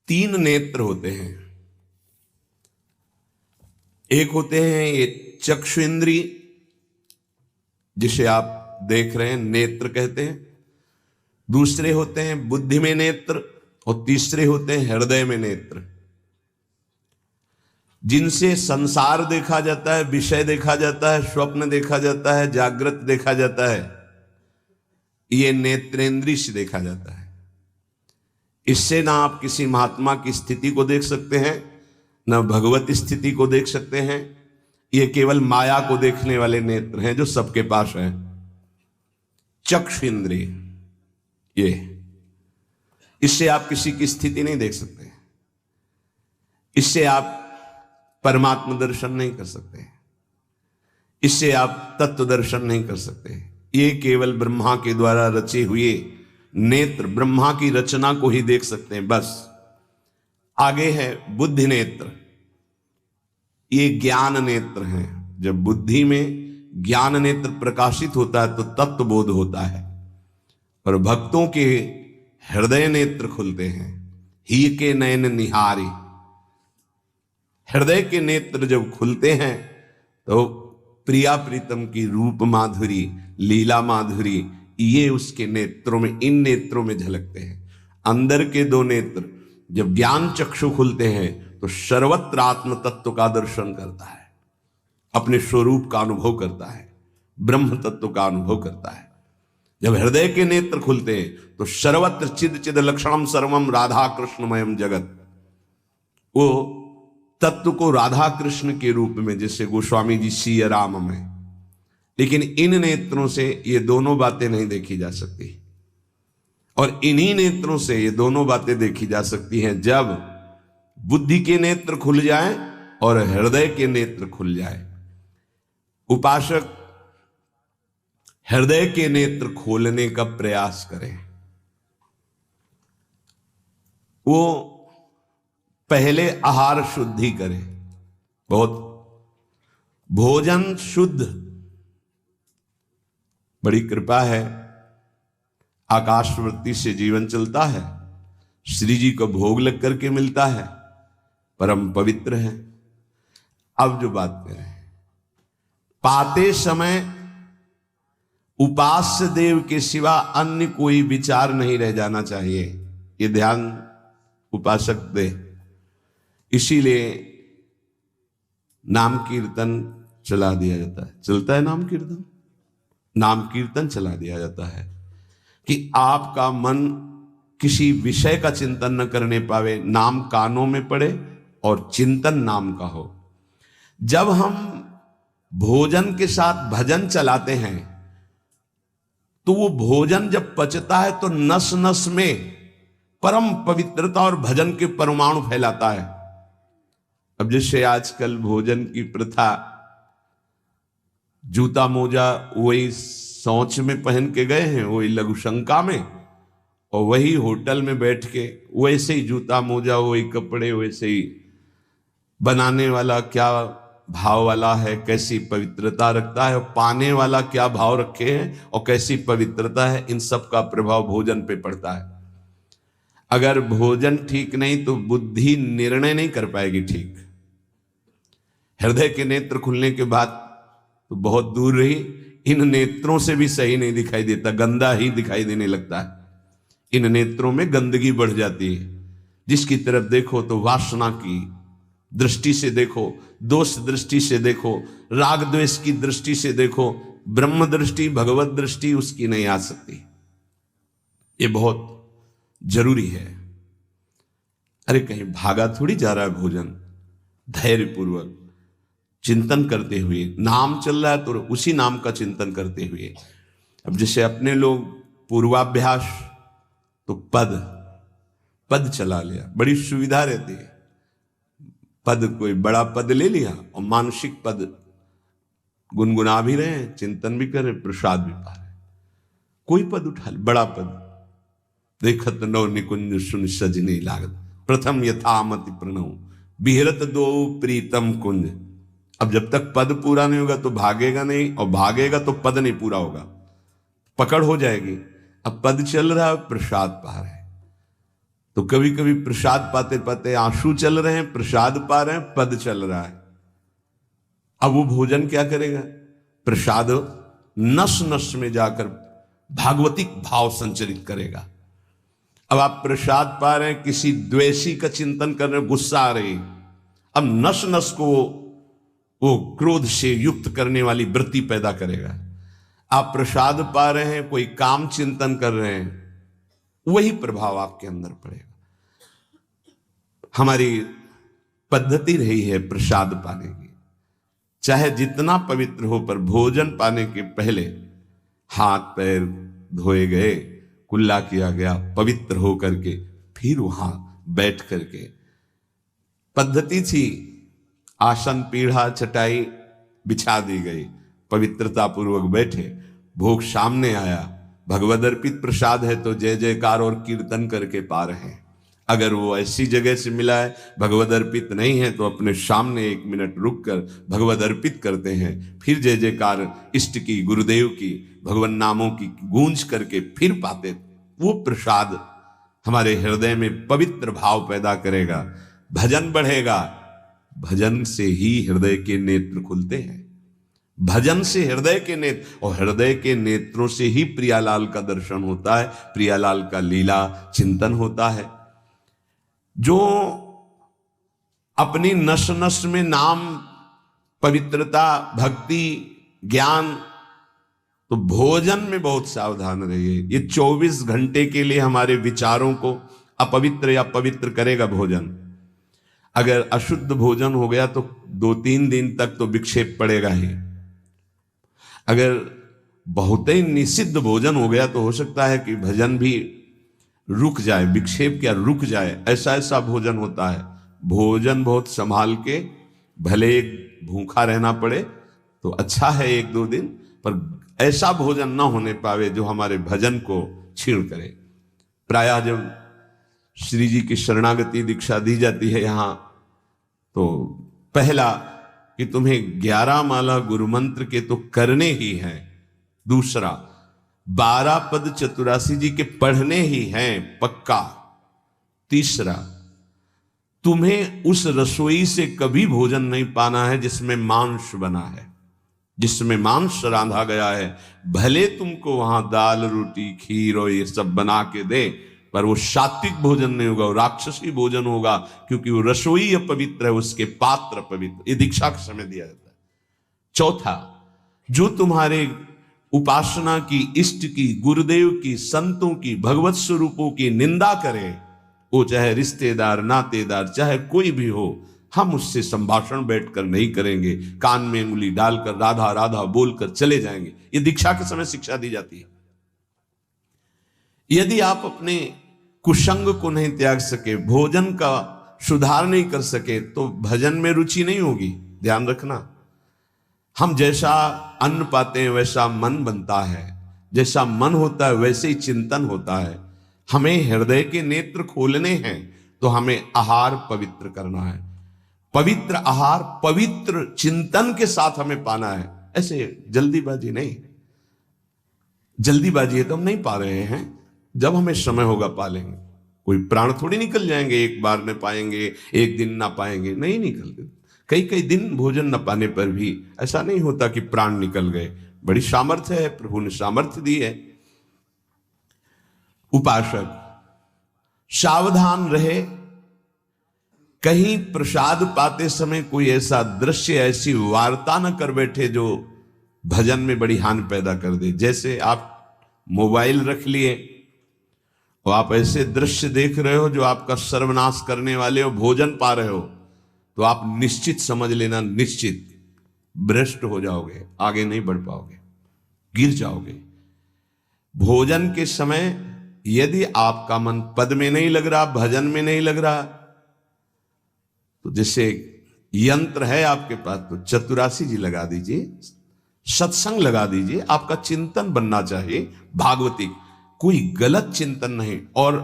तीन नेत्र होते हैं। एक होते हैं ये चक्षु इंद्रिय, जिसे आप देख रहे हैं, नेत्र कहते हैं। दूसरे होते हैं बुद्धि में नेत्र, और तीसरे होते हैं हृदय में नेत्र, जिनसे संसार देखा जाता है, विषय देखा जाता है, स्वप्न देखा जाता है, जागृत देखा जाता है। ये नेत्रेंद्रिय से देखा जाता है। इससे ना आप किसी महात्मा की स्थिति को देख सकते हैं, ना भगवत स्थिति को देख सकते हैं। ये केवल माया को देखने वाले नेत्र हैं जो सबके पास हैं। चक्षु इंद्रिय, ये इससे आप किसी की स्थिति नहीं देख सकते, इससे आप परमात्मा दर्शन नहीं कर सकते, इससे आप तत्व दर्शन नहीं कर सकते। ये केवल ब्रह्मा के द्वारा रचे हुए नेत्र, ब्रह्मा की रचना को ही देख सकते हैं, बस। आगे है बुद्धि नेत्र, ये ज्ञान नेत्र हैं। जब बुद्धि में ज्ञान नेत्र प्रकाशित होता है तो तत्व बोध होता है, और भक्तों के हृदय नेत्र खुलते हैं। ही के नयन निहारी, हृदय के नेत्र जब खुलते हैं तो प्रिया प्रीतम की रूप माधुरी, लीला माधुरी, ये उसके नेत्रों में, इन नेत्रों में झलकते हैं। अंदर के दो नेत्र जब ज्ञान चक्षु खुलते हैं तो सर्वत्र आत्म तत्व का दर्शन करता है, अपने स्वरूप का अनुभव करता है, ब्रह्म तत्व का अनुभव करता है। जब हृदय के नेत्र खुलते हैं तो सर्वत्र चिद चिद लक्षणम सर्वम राधा कृष्णमयम जगत, वो तत्व को राधा कृष्ण के रूप में, जैसे गोस्वामी जी सिया राम में। लेकिन इन नेत्रों से ये दोनों बातें नहीं देखी जा सकती, और इन्हीं नेत्रों से ये दोनों बातें देखी जा सकती हैं जब बुद्धि के नेत्र खुल जाएं और हृदय के नेत्र खुल जाए। उपासक हृदय के नेत्र खोलने का प्रयास करें। वो पहले आहार शुद्धि करें, बहुत भोजन शुद्ध। बड़ी कृपा है, आकाशवृत्ति से जीवन चलता है, श्री जी को भोग लग करके मिलता है, परम पवित्र है। अब जो बात करें, पाते समय उपास्य देव के सिवा अन्य कोई विचार नहीं रह जाना चाहिए, ये ध्यान उपासक दे। इसीलिए नाम कीर्तन चला दिया जाता है, चलता है नाम कीर्तन, नाम कीर्तन चला दिया जाता है कि आपका मन किसी विषय का चिंतन न करने पावे, नाम कानों में पड़े और चिंतन नाम का हो। जब हम भोजन के साथ भजन चलाते हैं तो वो भोजन जब पचता है तो नस नस में परम पवित्रता और भजन के परमाणु फैलाता है। अब जैसे आजकल भोजन की प्रथा, जूता मोजा वही शौच में पहन के गए हैं, वही लघुशंका में, और वही होटल में बैठ के वैसे ही जूता मोजा, वही कपड़े, वैसे ही बनाने वाला क्या भाव वाला है, कैसी पवित्रता रखता है, और पाने वाला क्या भाव रखे हैं और कैसी पवित्रता है, इन सब का प्रभाव भोजन पे पड़ता है। अगर भोजन ठीक नहीं तो बुद्धि निर्णय नहीं कर पाएगी ठीक। हृदय के नेत्र खुलने के बाद तो बहुत दूर रही, इन नेत्रों से भी सही नहीं दिखाई देता, गंदा ही दिखाई देने लगता है। इन नेत्रों में गंदगी बढ़ जाती है। जिसकी तरफ देखो तो वासना की दृष्टि से देखो, दोष दृष्टि से देखो, राग द्वेष की दृष्टि से देखो, ब्रह्म दृष्टि, भगवत दृष्टि उसकी नहीं आ सकती। ये बहुत जरूरी है। अरे कहीं भागा थोड़ी जा रहा है भोजन, धैर्य पूर्वक चिंतन करते हुए, नाम चल रहा है तो उसी नाम का चिंतन करते हुए। अब जैसे अपने लोग पूर्वाभ्यास तो पद चला लिया, बड़ी सुविधा रहती है। पद, कोई बड़ा पद ले लिया और मानसिक पद गुनगुना भी रहे हैं, चिंतन भी कर रहे, प्रसाद भी पा रहे। कोई पद उठा ले, बड़ा पद, देखत नौ निकुंज सुन सजनी लागत, प्रथम यथामति प्रणव बिहरत दो प्रीतम कुंज। अब जब तक पद पूरा नहीं होगा तो भागेगा नहीं, और भागेगा तो पद नहीं पूरा होगा, पकड़ हो जाएगी। अब पद चल रहा है, प्रसाद पा रहे, तो कभी कभी प्रसाद पाते पाते आंसू चल रहे हैं, प्रसाद पा रहे हैं, पद चल रहा है। अब वो भोजन क्या करेगा? प्रसाद नस नस में जाकर भागवतिक भाव संचरित करेगा। अब आप प्रसाद पा रहे हैं, किसी द्वेषी का चिंतन कर रहे हैं, गुस्सा आ रही, अब नस नस को वो क्रोध से युक्त करने वाली वृत्ति पैदा करेगा। आप प्रसाद पा रहे हैं, कोई काम चिंतन कर रहे हैं, वही प्रभाव आपके अंदर पड़ेगा। हमारी पद्धति रही है प्रसाद पाने की, चाहे जितना पवित्र हो, पर भोजन पाने के पहले हाथ पैर धोए गए, कुल्ला किया गया, पवित्र हो करके फिर वहां बैठ करके, पद्धति थी, आसन पीढ़ा चटाई बिछा दी गई, पवित्रता पूर्वक बैठे, भोग सामने आया, भगवद अर्पित प्रसाद है तो जय जयकार और कीर्तन करके पा रहे हैं। अगर वो ऐसी जगह से मिला है, भगवद अर्पित नहीं है, तो अपने सामने 1 मिनट रुक कर भगवद अर्पित करते हैं, फिर जय जयकार इष्ट की, गुरुदेव की, भगवान नामों की गूंज करके फिर पाते। वो प्रसाद हमारे हृदय में पवित्र भाव पैदा करेगा, भजन बढ़ेगा। भजन से ही हृदय के नेत्र खुलते हैं, भजन से हृदय के नेत्र, और हृदय के नेत्रों से ही प्रियालाल का दर्शन होता है, प्रियालाल का लीला चिंतन होता है। जो अपनी नस नस में नाम, पवित्रता, भक्ति, ज्ञान, तो भोजन में बहुत सावधान रहिए। ये 24 घंटे के लिए हमारे विचारों को अपवित्र या पवित्र करेगा भोजन। अगर अशुद्ध भोजन हो गया तो 2-3 दिन तक तो विक्षेप पड़ेगा ही। अगर बहुत ही निषिद्ध भोजन हो गया तो हो सकता है कि भजन भी रुक जाए, विक्षेप क्या रुक जाए, ऐसा ऐसा भोजन होता है। भोजन बहुत संभाल के, भले भूखा रहना पड़े तो अच्छा है 1-2 दिन, पर ऐसा भोजन ना होने पावे जो हमारे भजन को छीण करे। प्रायः जब श्री जी की शरणागति दीक्षा दी जाती है यहाँ, तो पहला कि तुम्हें 11 माला गुरु मंत्र के तो करने ही हैं, दूसरा 12 पद चतुरासी जी के पढ़ने ही हैं पक्का, तीसरा तुम्हें उस रसोई से कभी भोजन नहीं पाना है जिसमें मांस बना है, जिसमें मांस रांधा गया है। भले तुमको वहां दाल रोटी खीर और ये सब बना के दे, पर वो सात्विक भोजन नहीं होगा, वो राक्षसी भोजन होगा, क्योंकि वो रसोई अपवित्र है, उसके पात्र पवित्र। ये दीक्षा के समय दिया जाता है। चौथा, जो तुम्हारे उपासना की, इष्ट की, गुरुदेव की, संतों की, भगवत स्वरूपों की निंदा करे, वो चाहे रिश्तेदार, नातेदार, चाहे कोई भी हो, हम उससे संभाषण बैठकर नहीं करेंगे, कान में उंगली डालकर राधा राधा बोलकर चले जाएंगे। ये दीक्षा के समय शिक्षा दी जाती है। यदि आप अपने कुसंग को नहीं त्याग सके, भोजन का सुधार नहीं कर सके, तो भजन में रुचि नहीं होगी। ध्यान रखना, हम जैसा अन्न पाते हैं वैसा मन बनता है, जैसा मन होता है वैसे ही चिंतन होता है। हमें हृदय के नेत्र खोलने हैं तो हमें आहार पवित्र करना है, पवित्र आहार पवित्र चिंतन के साथ हमें पाना है। ऐसे जल्दीबाजी नहीं, जल्दीबाजी है तो हम नहीं पा रहे हैं, जब हमें समय होगा पा लेंगे। कोई प्राण थोड़ी निकल जाएंगे, एक बार में पाएंगे, एक दिन ना पाएंगे, नहीं निकलते। कई कई दिन भोजन न पाने पर भी ऐसा नहीं होता कि प्राण निकल गए। बड़ी सामर्थ्य है, प्रभु ने सामर्थ्य दी है। उपासक सावधान रहे, कहीं प्रसाद पाते समय कोई ऐसा दृश्य, ऐसी वार्ता न कर बैठे जो भजन में बड़ी हानि पैदा कर दे। जैसे आप मोबाइल रख लिए और आप ऐसे दृश्य देख रहे हो जो आपका सर्वनाश करने वाले हो, भोजन पा रहे हो, तो आप निश्चित समझ लेना, निश्चित भ्रष्ट हो जाओगे, आगे नहीं बढ़ पाओगे, गिर जाओगे। भोजन के समय यदि आपका मन पद में नहीं लग रहा, भजन में नहीं लग रहा, तो जैसे यंत्र है आपके पास, तो चतुरासी जी लगा दीजिए, सत्संग लगा दीजिए। आपका चिंतन बनना चाहिए भागवतिक, कोई गलत चिंतन नहीं। और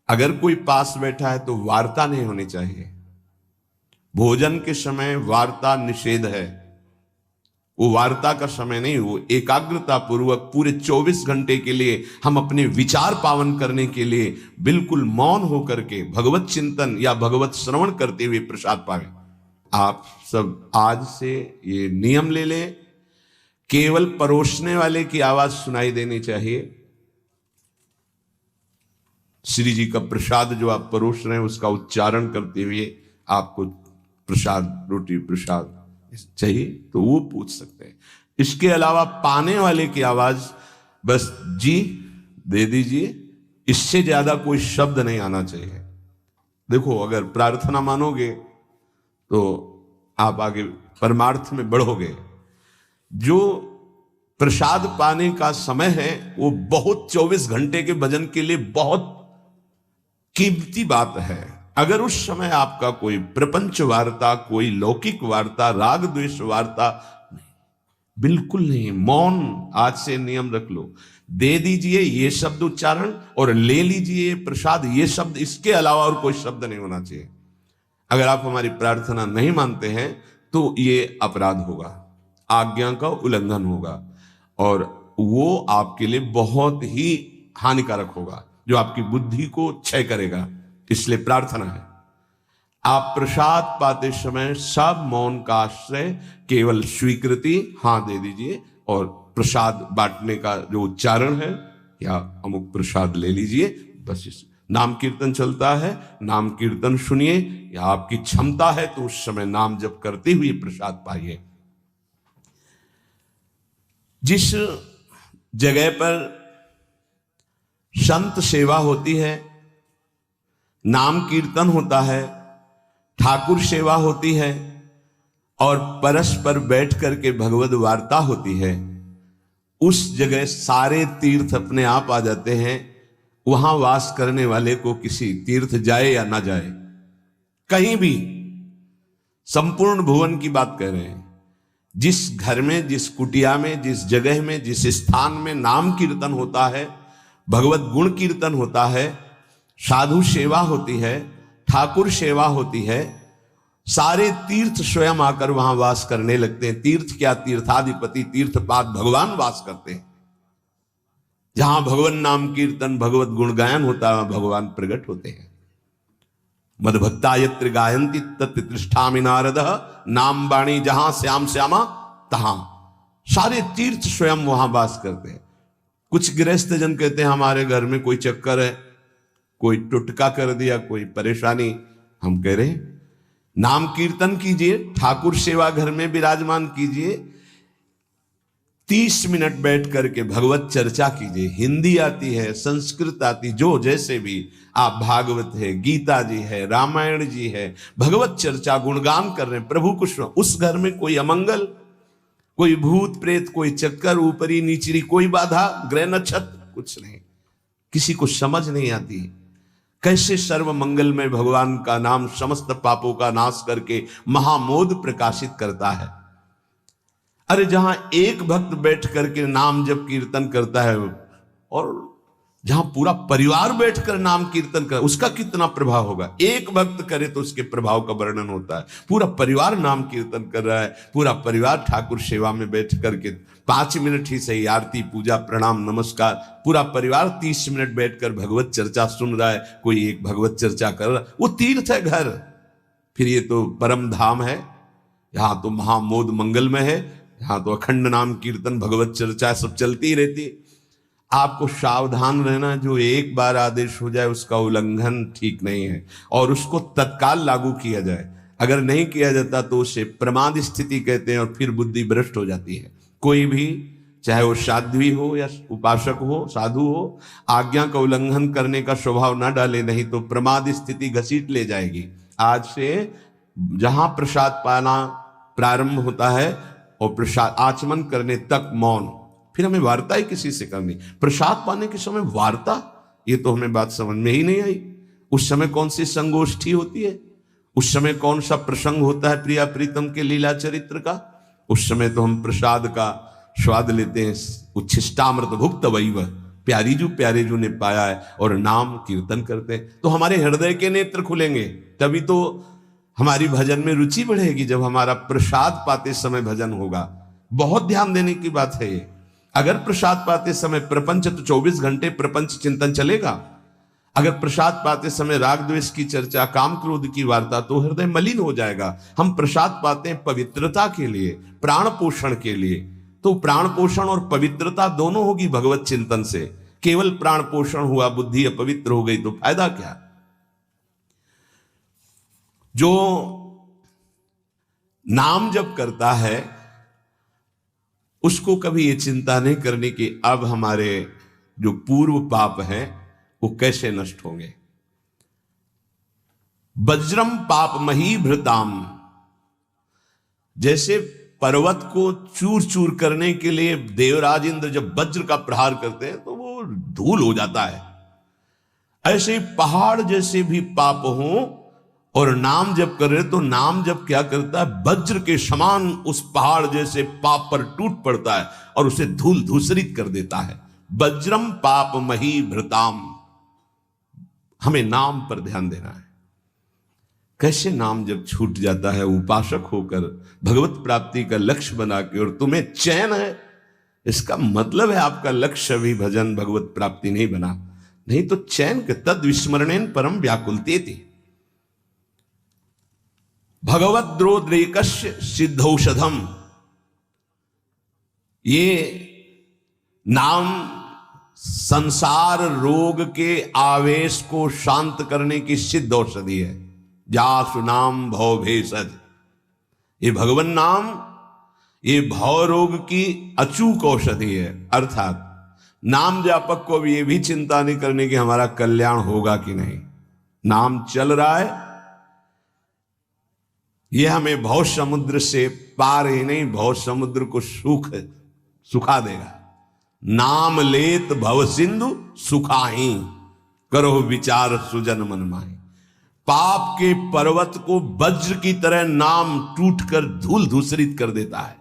अगर कोई पास बैठा है तो वार्ता नहीं होनी चाहिए। भोजन के समय वार्ता निषेध है, वो वार्ता का समय नहीं, वो एकाग्रता पूर्वक पूरे 24 घंटे के लिए हम अपने विचार पावन करने के लिए बिल्कुल मौन होकर के भगवत चिंतन या भगवत श्रवण करते हुए प्रसाद पावे। आप सब आज से ये नियम ले लें, केवल परोसने वाले की आवाज सुनाई देनी चाहिए। श्री जी का प्रसाद जो आप परोस रहे हैं उसका उच्चारण करते हुए आपको प्रसाद, रोटी प्रसाद चाहिए तो वो पूछ सकते हैं। इसके अलावा पाने वाले की आवाज बस जी दे दीजिए, इससे ज्यादा कोई शब्द नहीं आना चाहिए। देखो, अगर प्रार्थना मानोगे तो आप आगे परमार्थ में बढ़ोगे। जो प्रसाद पाने का समय है वो बहुत 24 घंटे के भजन के लिए बहुत कीमती बात है। अगर उस समय आपका कोई प्रपंच वार्ता, कोई लौकिक वार्ता, राग द्वेष वार्ता, बिल्कुल नहीं, मौन आज से नियम रख लो। दे दीजिए ये शब्द उच्चारण और ले लीजिए प्रसाद, ये शब्द, इसके अलावा और कोई शब्द नहीं होना चाहिए। अगर आप हमारी प्रार्थना नहीं मानते हैं तो ये अपराध होगा, आज्ञा का उल्लंघन होगा और वो आपके लिए बहुत ही हानिकारक होगा, जो आपकी बुद्धि को क्षय करेगा। इसलिए प्रार्थना है, आप प्रसाद पाते समय सब मौन का आश्रय, केवल स्वीकृति हां दे दीजिए और प्रसाद बांटने का जो उच्चारण है या अमुक प्रसाद ले लीजिए। बस इस नाम कीर्तन चलता है, नाम कीर्तन सुनिए, या आपकी क्षमता है तो उस समय नाम जप करते हुए प्रसाद पाइए। जिस जगह पर संत सेवा होती है, नाम कीर्तन होता है, ठाकुर सेवा होती है और परस्पर बैठ करके भगवद वार्ता होती है, उस जगह सारे तीर्थ अपने आप आ जाते हैं। वहां वास करने वाले को किसी तीर्थ जाए या ना जाए, कहीं भी, संपूर्ण भुवन की बात कर रहे हैं, जिस घर में, जिस कुटिया में, जिस जगह में, जिस स्थान में नाम कीर्तन होता है, भगवत गुण कीर्तन होता है, साधु सेवा होती है, ठाकुर सेवा होती है, सारे तीर्थ स्वयं आकर वहां वास करने लगते हैं। तीर्थ क्या, तीर्थाधिपति, तीर्थपाद भगवान वास करते हैं। जहां भगवान नाम कीर्तन, भगवत गुण गायन होता है, भगवान प्रकट होते हैं। मदभक्ता यत्र गायन्ति तत्र तिष्ठामि नारदः, नाम वाणी जहां श्याम श्यामा तहां। सारे तीर्थ स्वयं वहां वास करते हैं। कुछ गृहस्थ जन कहते हैं हमारे घर में कोई चक्कर है, कोई टुटका कर दिया, कोई परेशानी। हम कह रहे हैं नाम कीर्तन कीजिए, ठाकुर सेवा घर में विराजमान कीजिए, 30 मिनट बैठ करके भगवत चर्चा कीजिए। हिंदी आती है, संस्कृत आती, जो जैसे भी आप, भागवत है, गीता जी है, रामायण जी है, भगवत चर्चा गुणगान कर रहे हैं प्रभु को। उस घर में कोई अमंगल, कोई भूत प्रेत, कोई चक्कर, ऊपरी नीचरी कोई बाधा, ग्रह नक्षत्र, कुछ नहीं। किसी को समझ नहीं आती कैसे सर्व मंगल में भगवान का नाम समस्त पापों का नाश करके महामोद प्रकाशित करता है। अरे जहां एक भक्त बैठ करके नाम जब कीर्तन करता है और जहां पूरा परिवार बैठकर नाम कीर्तन कर, उसका कितना प्रभाव होगा। एक भक्त करे तो उसके प्रभाव का वर्णन होता है। पूरा परिवार नाम कीर्तन कर रहा है, पूरा परिवार ठाकुर सेवा में बैठ करके 5 मिनट ही सही, आरती पूजा प्रणाम नमस्कार, पूरा परिवार 30 मिनट बैठकर भगवत चर्चा सुन रहा है, कोई एक भगवत चर्चा कर रहा है, वो तीर्थ है घर। फिर ये तो परम धाम है, यहां तो महामोद मंगल में है, यहां तो अखंड नाम कीर्तन भगवत चर्चा सब चलती ही रहती। आपको सावधान रहना, जो एक बार आदेश हो जाए उसका उल्लंघन ठीक नहीं है और उसको तत्काल लागू किया जाए। अगर नहीं किया जाता तो उसे प्रमाद स्थिति कहते हैं और फिर बुद्धि भ्रष्ट हो जाती है। कोई भी, चाहे वो साध्वी हो या उपासक हो, साधु हो, आज्ञा का उल्लंघन करने का स्वभाव ना डाले, नहीं तो प्रमाद स्थिति घसीट ले जाएगी। आज से जहां प्रसाद पाना प्रारंभ होता है और प्रसाद आचमन करने तक मौन, फिर हमें वार्ता ही किसी से करनी। प्रसाद पाने के समय वार्ता, ये तो हमें बात समझ में ही नहीं आई। उस समय कौन सी संगोष्ठी होती है, उस समय कौन सा प्रसंग होता है प्रिया प्रीतम के लीला चरित्र का। उस समय तो हम प्रसाद का स्वाद लेते हैं, उच्छिष्टामृत भुक्त वैव, प्यारी जू ने पाया है, और नाम कीर्तन करते हैं। तो हमारे हृदय के नेत्र खुलेंगे, तभी तो हमारी भजन में रुचि बढ़ेगी। जब हमारा प्रसाद पाते समय भजन होगा बहुत ध्यान देने की बात है ये। अगर प्रसाद पाते समय प्रपंच, तो 24 घंटे प्रपंच चिंतन चलेगा। अगर प्रसाद पाते समय राग द्वेष की चर्चा, काम क्रोध की वार्ता, तो हृदय मलिन हो जाएगा। हम प्रसाद पाते हैं पवित्रता के लिए, प्राण पोषण के लिए। तो प्राण पोषण और पवित्रता दोनों होगी भगवत चिंतन से। केवल प्राण पोषण हुआ, बुद्धि अपवित्र हो गई तो फायदा क्या। जो नाम जप करता है उसको कभी ये चिंता नहीं करनी कि अब हमारे जो पूर्व पाप हैं वो कैसे नष्ट होंगे। वज्रम पाप मही भृताम, जैसे पर्वत को चूर चूर करने के लिए देवराज इंद्र जब वज्र का प्रहार करते हैं तो वो धूल हो जाता है, ऐसे पहाड़ जैसे भी पाप हों और नाम जप कर रहे तो नाम जप क्या करता है, वज्र के समान उस पहाड़ जैसे पाप पर टूट पड़ता है और उसे धूल धूसरित कर देता है। वज्रम पाप मही भृताम, हमें नाम पर ध्यान देना है। कैसे नाम जब छूट जाता है उपासक होकर भगवत प्राप्ति का लक्ष्य बना के, और तुम्हें चैन है, इसका मतलब है आपका लक्ष्य भी भजन भगवत प्राप्ति नहीं बना। नहीं तो चैन के तद विस्मरणेन परम व्याकुलते थी। भगवत द्रोद्रेकस्य सिद्धौषधम, ये नाम संसार रोग के आवेश को शांत करने की सिद्ध औषधि है। जासु नाम भव भेषज, ये भगवान नाम ये भव रोग की अचूक औषधि है। अर्थात नाम जापक को भी ये भी चिंता नहीं करने की हमारा कल्याण होगा कि नहीं। नाम चल रहा है, ये हमें भव समुद्र से पार ही नहीं, भव समुद्र को सुखा देगा। नाम लेत भव सिंधु सुखाही, करो विचार सुजन मन माही। पाप के पर्वत को वज्र की तरह नाम टूटकर धूल धूसरित कर देता है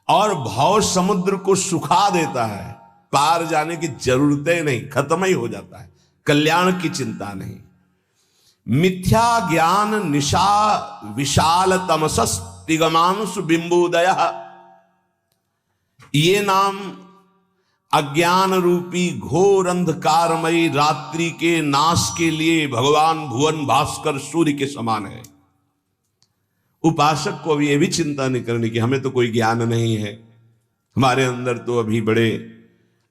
और भव समुद्र को सुखा देता है। पार जाने की जरूरतें नहीं, खत्म ही हो जाता है, कल्याण की चिंता नहीं। मिथ्या ज्ञान निशा विशाल तमसस तिगमांशु बिंबोदय, ये नाम अज्ञान रूपी घोर अंधकारमयी रात्रि के नाश के लिए भगवान भुवन भास्कर सूर्य के समान है। उपासक को भी यह भी चिंता नहीं करनी कि हमें तो कोई ज्ञान नहीं है, हमारे अंदर तो अभी बड़े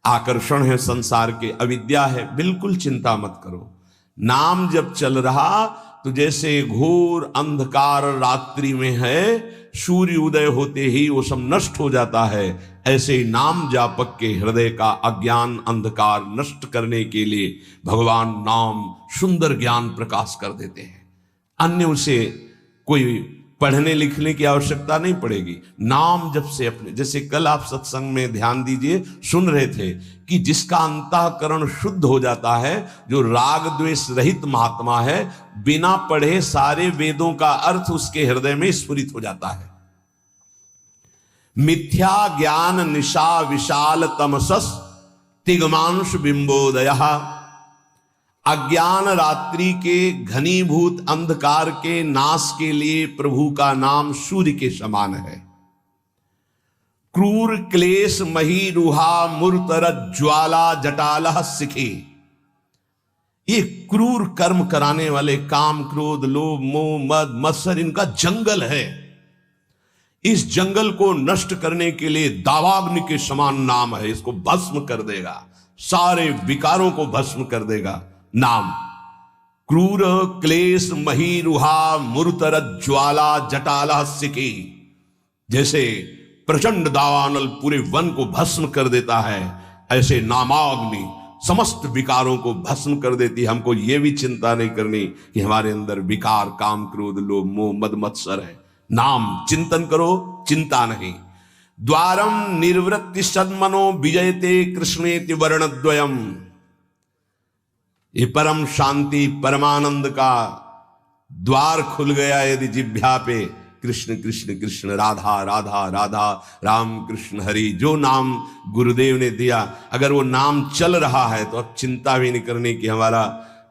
आकर्षण है संसार के, अविद्या है। बिल्कुल चिंता मत करो। नाम जब चल रहा तो जैसे घोर अंधकार रात्रि में है, सूर्य उदय होते ही वो सब नष्ट हो जाता है, ऐसे ही नाम जापक के हृदय का अज्ञान अंधकार नष्ट करने के लिए भगवान नाम सुंदर ज्ञान प्रकाश कर देते हैं। अन्य उसे कोई पढ़ने लिखने की आवश्यकता नहीं पड़ेगी। नाम जब से अपने, जैसे कल आप सत्संग में ध्यान दीजिए सुन रहे थे कि जिसका अंतःकरण शुद्ध हो जाता है, जो राग द्वेष रहित महात्मा है, बिना पढ़े सारे वेदों का अर्थ उसके हृदय में स्फुरित हो जाता है। मिथ्या ज्ञान निशा विशाल तमसस तिगमांश बिंबोदयः, अज्ञान रात्रि के घनीभूत अंधकार के नाश के लिए प्रभु का नाम सूर्य के समान है। क्रूर क्लेश मही रुहा मूर्तर ज्वाला जटालह सिखी, ये क्रूर कर्म कराने वाले काम क्रोध लोभ मोह मद मत्सर इनका जंगल है। इस जंगल को नष्ट करने के लिए दावाग्नि के समान नाम है, इसको भस्म कर देगा, सारे विकारों को भस्म कर देगा नाम। क्रूर क्लेश मही रुहा मूर्तर ज्वाला जटाला सिकी, जैसे प्रचंड दावानल पूरे वन को भस्म कर देता है, ऐसे नामाग्नि समस्त विकारों को भस्म कर देती है। हमको यह भी चिंता नहीं करनी कि हमारे अंदर विकार काम क्रोध लोभ मोह मद मत्सर है। नाम चिंतन करो, चिंता नहीं। द्वारम निर्वृत्ति सन्मनो विजयते कृष्णेति वर्णद्वयम, ये परम शांति परमानंद का द्वार खुल गया यदि जिह्वा पे कृष्ण कृष्ण कृष्ण राधा राधा राधा राम कृष्ण हरि, जो नाम गुरुदेव ने दिया, अगर वो नाम चल रहा है तो अब चिंता भी नहीं करनी कि हमारा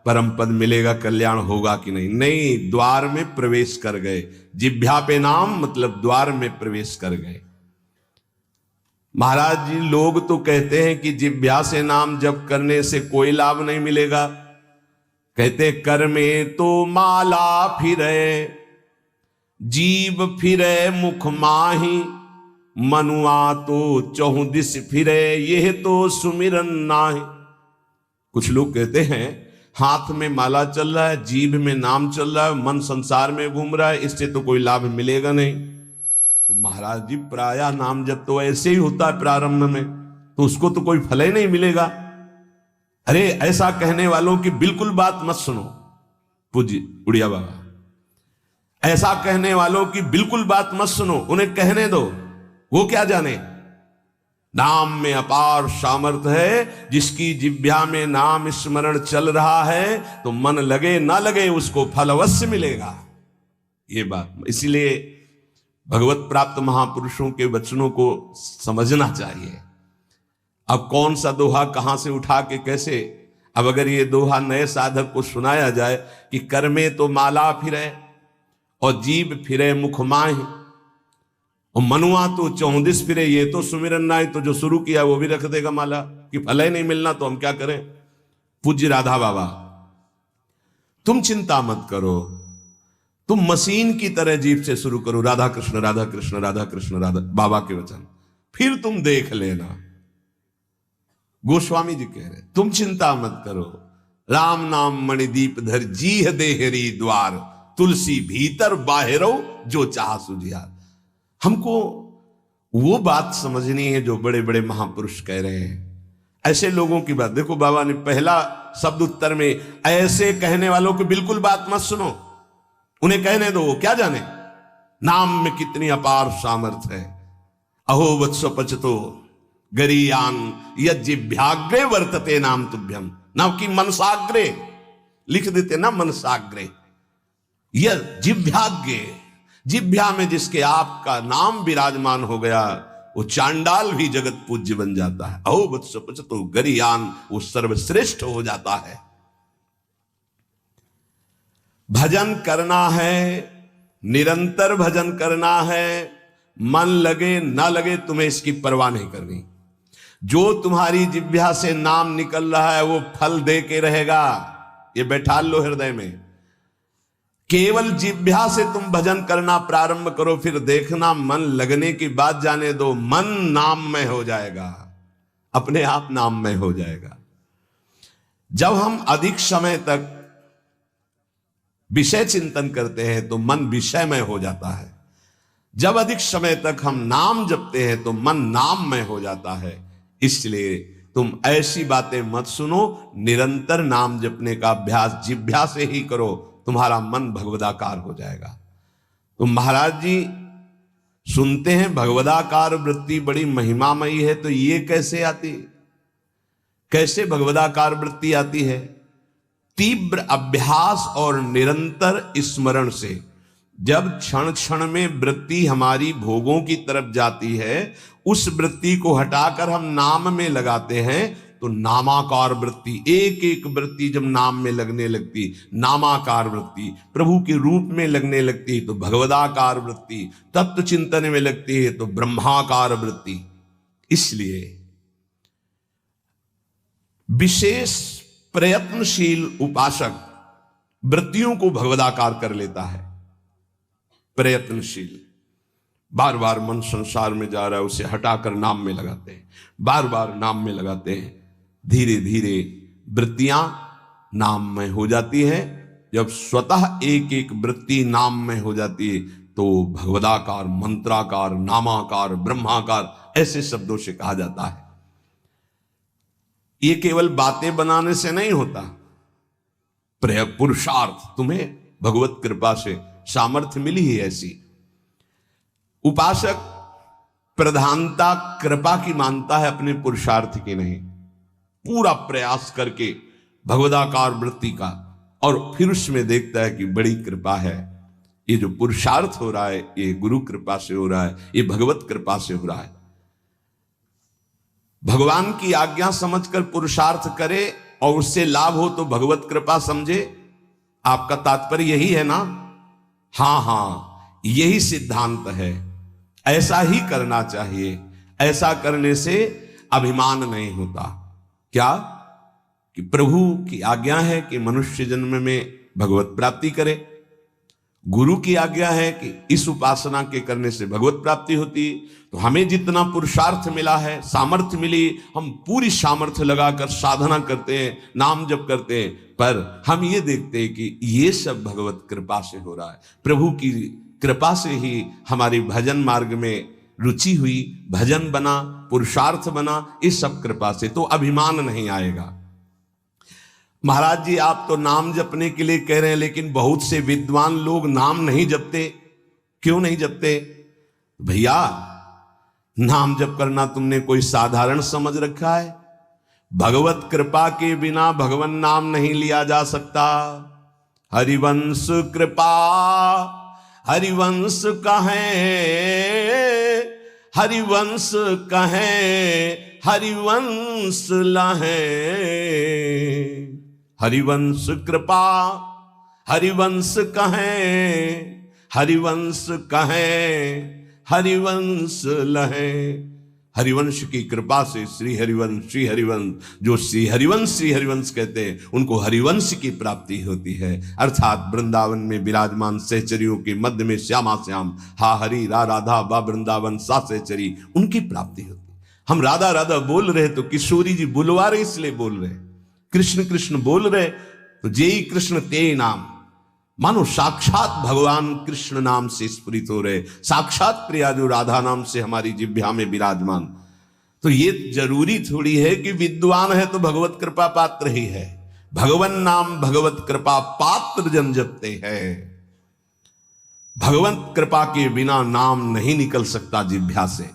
परम पद मिलेगा, कल्याण होगा कि नहीं। नहीं, द्वार में प्रवेश कर गए, जिह्वा पे नाम मतलब द्वार में प्रवेश कर गए। महाराज जी, लोग तो कहते हैं कि जिह्वा से नाम जप करने से कोई लाभ नहीं मिलेगा। कहते कर में तो माला फिरे, जीव फिरे मुख माही, मनुआ तो चहुं दिस फिरे, यह तो सुमिरन नाहि। कुछ लोग कहते हैं हाथ में माला चल रहा है, जीभ में नाम चल रहा है, मन संसार में घूम रहा है, इससे तो कोई लाभ मिलेगा नहीं। तो महाराज जी, प्रायः नाम जब तो ऐसे ही होता है प्रारंभ में, तो उसको तो कोई फल ही नहीं मिलेगा। अरे ऐसा कहने वालों की बिल्कुल बात मत सुनो पूज्य उड़िया बाबा, ऐसा कहने वालों की बिल्कुल बात मत सुनो, उन्हें कहने दो। वो क्या जाने, नाम में अपार सामर्थ्य है। जिसकी जिह्वा में नाम स्मरण चल रहा है तो मन लगे ना लगे उसको फल अवश्य मिलेगा। ये बात इसीलिए भगवत प्राप्त महापुरुषों के वचनों को समझना चाहिए। अब कौन सा दोहा कहां से उठा के कैसे, अब अगर ये दोहा नए साधक को सुनाया जाए कि कर में तो माला फिरे और जीभ फिरे मुख माहि, और मनुआ तो चौंदिस फिरे, ये तो सुमिरन नाहि। तो जो शुरू किया वो भी रख देगा माला कि फल ही नहीं मिलना, तो हम क्या करें। पूज्य राधा बाबा, तुम चिंता मत करो, तुम मशीन की तरह जीभ से शुरू करो राधा कृष्ण राधा कृष्ण राधा कृष्ण राधा, बाबा के वचन, फिर तुम देख लेना। गोस्वामी जी कह रहे तुम चिंता मत करो, राम नाम मणिदीप धर जीह देहरी द्वार, तुलसी भीतर बाहरो जो चाह सुझिया। हमको वो बात समझनी है जो बड़े बड़े महापुरुष कह रहे हैं। ऐसे लोगों की बात देखो, बाबा ने पहला शब्द उत्तर में ऐसे कहने वालों की बिल्कुल बात मत सुनो, उन्हें कहने दो, क्या जाने नाम में कितनी अपार सामर्थ्य है। अहो वत्स पचतो गरीयान यज्जिभ्याग्रे वर्तते नाम तुभ्यम, नाम की मनसाग्रे लिख देते ना, मनसाग्रे यह जिभ्याग्रे, जिभ्या में जिसके आपका नाम विराजमान हो गया वो चांडाल भी जगत पूज्य बन जाता है। अहो वत्स पचतो गरीयान, वो सर्वश्रेष्ठ हो जाता है। भजन करना है, निरंतर भजन करना है, मन लगे ना लगे तुम्हें इसकी परवाह नहीं करनी। जो तुम्हारी जिह्वा से नाम निकल रहा है वो फल दे के रहेगा, ये बैठा लो हृदय में। केवल जिह्वा से तुम भजन करना प्रारंभ करो, फिर देखना मन लगने की बात जाने दो, मन नाम में हो जाएगा, अपने आप नाम में हो जाएगा। जब हम अधिक समय तक विषय चिंतन करते हैं तो मन विषय में हो जाता है, जब अधिक समय तक हम नाम जपते हैं तो मन नाम में हो जाता है। इसलिए तुम ऐसी बातें मत सुनो, निरंतर नाम जपने का अभ्यास जिह्वा से ही करो, तुम्हारा मन भगवदाकार हो जाएगा। तो महाराज जी सुनते हैं भगवदाकार वृत्ति बड़ी महिमामयी है, तो ये कैसे आती, कैसे भगवदाकार वृत्ति आती है। तीव्र अभ्यास और निरंतर स्मरण से। जब क्षण क्षण में वृत्ति हमारी भोगों की तरफ जाती है, उस वृत्ति को हटाकर हम नाम में लगाते हैं तो नामाकार वृत्ति, एक एक वृत्ति जब नाम में लगने लगती, नामाकार वृत्ति प्रभु के रूप में लगने लगती है तो भगवदाकार वृत्ति, तत्व चिंतन में लगती है तो ब्रह्माकार वृत्ति। इसलिए विशेष प्रयत्नशील उपासक वृत्तियों को भगवदाकार कर लेता है। प्रयत्नशील, बार बार मन संसार में जा रहा है, उसे हटाकर नाम में लगाते हैं, बार बार नाम में लगाते हैं, धीरे धीरे वृत्तियां नाम में हो जाती है। जब स्वतः एक एक वृत्ति नाम में हो जाती है तो भगवदाकार, मंत्राकार, नामाकार, ब्रह्माकार ऐसे शब्दों से कहा जाता है। ये केवल बातें बनाने से नहीं होता, पुरुषार्थ, तुम्हें भगवत कृपा से सामर्थ्य मिली है ऐसी। उपासक प्रधानता कृपा की मानता है, अपने पुरुषार्थ की नहीं। पूरा प्रयास करके भगवदाकार वृत्ति का, और फिर उसमें देखता है कि बड़ी कृपा है, ये जो पुरुषार्थ हो रहा है ये गुरु कृपा से हो रहा है, ये भगवत कृपा से हो रहा है। भगवान की आज्ञा समझकर पुरुषार्थ करे और उससे लाभ हो तो भगवत कृपा समझे। आपका तात्पर्य यही है ना? हाँ हाँ, यही सिद्धांत है, ऐसा ही करना चाहिए, ऐसा करने से अभिमान नहीं होता। क्या कि प्रभु की आज्ञा है कि मनुष्य जन्म में भगवत प्राप्ति करे, गुरु की आज्ञा है कि इस उपासना के करने से भगवत प्राप्ति होती। तो हमें जितना पुरुषार्थ मिला है, सामर्थ्य मिली, हम पूरी सामर्थ्य लगाकर साधना करते हैं, नाम जप करते हैं, पर हम ये देखते हैं कि ये सब भगवत कृपा से हो रहा है। प्रभु की कृपा से ही हमारी भजन मार्ग में रुचि हुई, भजन बना, पुरुषार्थ बना, इस सब कृपा से। तो अभिमान नहीं आएगा। महाराज जी आप तो नाम जपने के लिए कह रहे हैं, लेकिन बहुत से विद्वान लोग नाम नहीं जपते। क्यों नहीं जपते? भैया नाम जप करना तुमने कोई साधारण समझ रखा है? भगवत कृपा के बिना भगवान नाम नहीं लिया जा सकता। हरिवंश कृपा हरिवंश कहें, हरिवंश कहें, हरिवंश लहें। हरिवंश कृपा हरिवंश कहें, हरिवंश कहें, हरिवंश लहें। हरिवंश की कृपा से श्री हरिवंश जो श्री हरिवंश कहते हैं, उनको हरिवंश की प्राप्ति होती है। अर्थात वृंदावन में विराजमान सहचरियों के मध्य में श्यामा श्याम हा हरि रा राधा बा वृंदावन सा सहचरी, उनकी प्राप्ति होती है। हम राधा राधा बोल रहे तो किशोरी जी बुलवा रहे इसलिए बोल रहे, कृष्ण कृष्ण बोल रहे तो जेई कृष्ण ते नाम, मानो साक्षात भगवान कृष्ण नाम से स्फुरित हो रहे, साक्षात प्रिया जो राधा नाम से हमारी जिह्वा में विराजमान। तो ये जरूरी थोड़ी है कि विद्वान है तो भगवत कृपा पात्र ही है। भगवन नाम भगवत कृपा पात्र जन जपते हैं। भगवत कृपा के बिना नाम नहीं निकल सकता जिह्वा से।